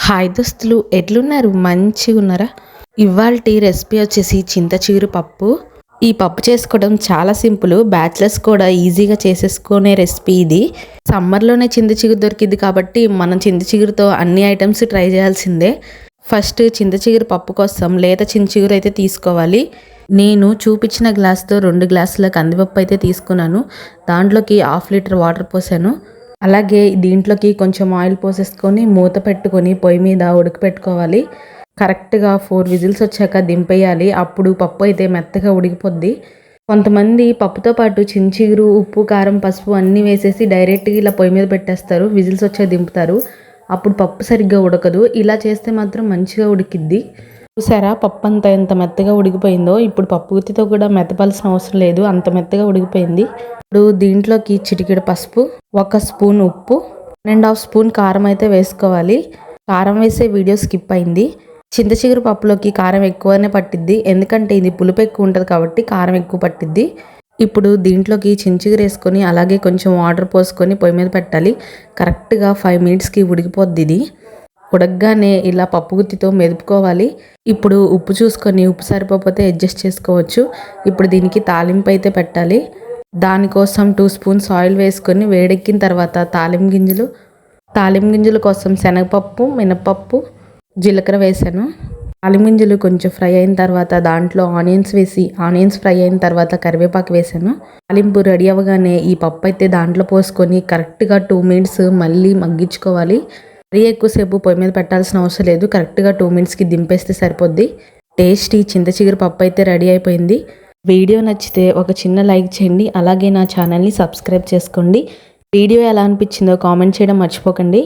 Hi దోస్తులు, ఎట్లున్నారు? మంచిగా ఉన్నారా? ఇవాల్టి రెసిపీ వచ్చేసి చింతచిగురు పప్పు. ఈ పప్పు చేసుకోవడం చాలా సింపుల్, బ్యాచిలర్స్ కూడా ఈజీగా చేసేసుకునే రెసిపీ ఇది. సమ్మర్లోనే చింతచిగురు దొరికింది కాబట్టి మనం చింతచిగురుతో అన్ని ఐటమ్స్ ట్రై చేయాల్సిందే. ఫస్ట్ చింతచిగురు పప్పు కోసం లేత చింతచిగురు అయితే తీసుకోవాలి. నేను చూపించిన గ్లాస్తో 2 గ్లాసుల కందిపప్పు అయితే తీసుకున్నాను. దాంట్లోకి 1/2 లీటర్ వాటర్ పోసాను. అలాగే దీంట్లోకి కొంచెం ఆయిల్ పోసేసుకొని మూత పెట్టుకొని పొయ్యి మీద ఉడకపెట్టుకోవాలి. కరెక్ట్గా 4 విజిల్స్ వచ్చాక దింపేయాలి. అప్పుడు పప్పు అయితే మెత్తగా ఉడికిపోద్ది. కొంతమంది పప్పుతో పాటు చించిగురు, ఉప్పు, కారం, పసుపు అన్నీ వేసేసి డైరెక్ట్గా ఇలా పొయ్యి మీద పెట్టేస్తారు. విజిల్స్ వచ్చాక దింపుతారు. అప్పుడు పప్పు సరిగ్గా ఉడకదు. ఇలా చేస్తే మాత్రం మంచిగా ఉడికిద్ది. చూసారా పప్పు అంతా ఎంత మెత్తగా ఉడికిపోయిందో. ఇప్పుడు పప్పు గుత్తితో కూడా మెత్తపాల్సిన అవసరం లేదు, అంత మెత్తగా ఉడికిపోయింది. ఇప్పుడు దీంట్లోకి చిటికెడు పసుపు, 1 స్పూన్ ఉప్పు, 1.5 స్పూన్ కారం అయితే వేసుకోవాలి. కారం వేసే వీడియో స్కిప్ అయింది. చింతచిగురు పప్పులోకి కారం ఎక్కువనే పట్టిద్ది, ఎందుకంటే ఇది పులుపు ఎక్కువ ఉంటుంది కాబట్టి కారం ఎక్కువ పట్టిద్ది. ఇప్పుడు దీంట్లోకి చింతచిగురు వేసుకొని అలాగే కొంచెం వాటర్ పోసుకొని పొయ్యి మీద పెట్టాలి. కరెక్ట్గా 5 మినిట్స్కి ఉడికిపోద్ది. ఇది ఉడకగానే ఇలా పప్పు గుత్తితో మెదుపుకోవాలి. ఇప్పుడు ఉప్పు చూసుకొని ఉప్పు సరిపోతే అడ్జస్ట్ చేసుకోవచ్చు. ఇప్పుడు దీనికి తాలింపు అయితే పెట్టాలి. దానికోసం 2 స్పూన్స్ ఆయిల్ వేసుకొని వేడెక్కిన తర్వాత తాలింపు గింజల కోసం శనగపప్పు, మినపప్పు, జీలకర్ర వేసాను. తాలింపు గింజలు కొంచెం ఫ్రై అయిన తర్వాత దాంట్లో ఆనియన్స్ ఫ్రై అయిన తర్వాత కరివేపాకు వేసాను. తాలింపు రెడీ అవ్వగానే ఈ పప్పు అయితే దాంట్లో పోసుకొని కరెక్ట్గా 2 మినిట్స్ మళ్ళీ మగ్గించుకోవాలి. మరీ ఎక్కువసేపు పొయ్యి మీద పెట్టాల్సిన అవసరం లేదు. కరెక్ట్గా 2 మినిట్స్కి దింపేస్తే సరిపోద్ది. టేస్టీ చింతచిగురు పప్పు అయితే రెడీ అయిపోయింది. వీడియో నచ్చితే ఒక చిన్న లైక్ చేయండి. అలాగే నా ఛానల్ని సబ్స్క్రైబ్ చేసుకోండి. వీడియో ఎలా అనిపించిందో కామెంట్ చేయడం మర్చిపోకండి.